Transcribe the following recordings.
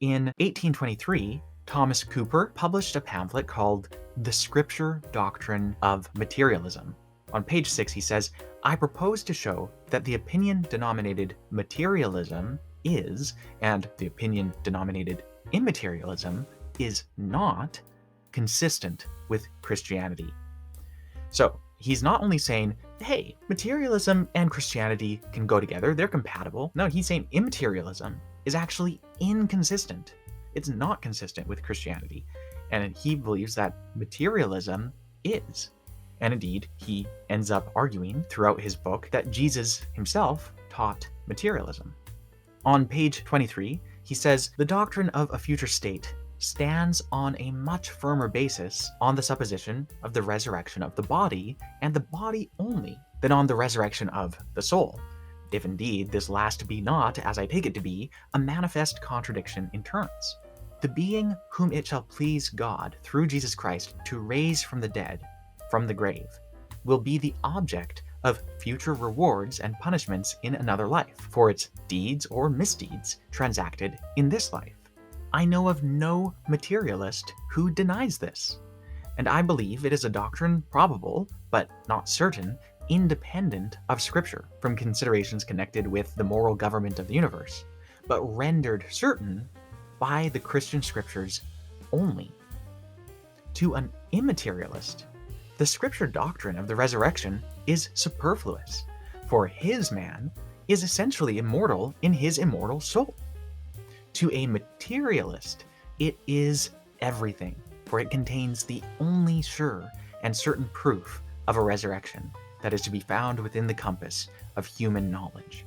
In 1823, Thomas Cooper published a pamphlet called The Scripture Doctrine of Materialism. On page 6, he says, "I propose to show that the opinion denominated materialism is, and the opinion denominated immaterialism is not, consistent with Christianity." So he's not only saying, hey, materialism and Christianity can go together, they're compatible. No, he's saying immaterialism is actually inconsistent. It's not consistent with Christianity. And he believes that materialism is. And indeed, he ends up arguing throughout his book that Jesus himself taught materialism. On page 23, he says, "The doctrine of a future state stands on a much firmer basis on the supposition of the resurrection of the body, and the body only, than on the resurrection of the soul. If indeed this last be not, as I take it to be, a manifest contradiction in terms. The being whom it shall please God through Jesus Christ to raise from the dead, from the grave, will be the object of future rewards and punishments in another life, for its deeds or misdeeds transacted in this life. I know of no materialist who denies this, and I believe it is a doctrine probable, but not certain, independent of Scripture from considerations connected with the moral government of the universe, but rendered certain by the Christian Scriptures only. To an immaterialist, the Scripture doctrine of the resurrection is superfluous, for his man is essentially immortal in his immortal soul. To a materialist, it is everything, for it contains the only sure and certain proof of a resurrection that is to be found within the compass of human knowledge."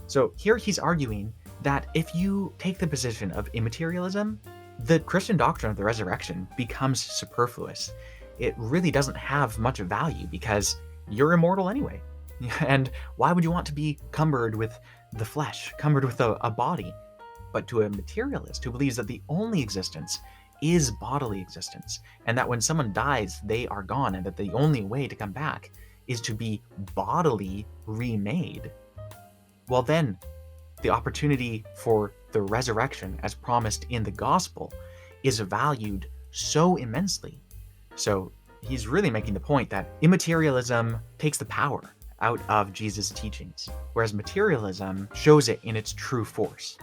So here he's arguing that if you take the position of immaterialism, the Christian doctrine of the resurrection becomes superfluous. It really doesn't have much value because you're immortal anyway. And why would you want to be cumbered with the flesh, cumbered with a body? But to a materialist who believes that the only existence is bodily existence, and that when someone dies, they are gone, and that the only way to come back is to be bodily remade, well then, the opportunity for the resurrection as promised in the gospel is valued so immensely. So he's really making the point that immaterialism takes the power out of Jesus' teachings, whereas materialism shows it in its true force.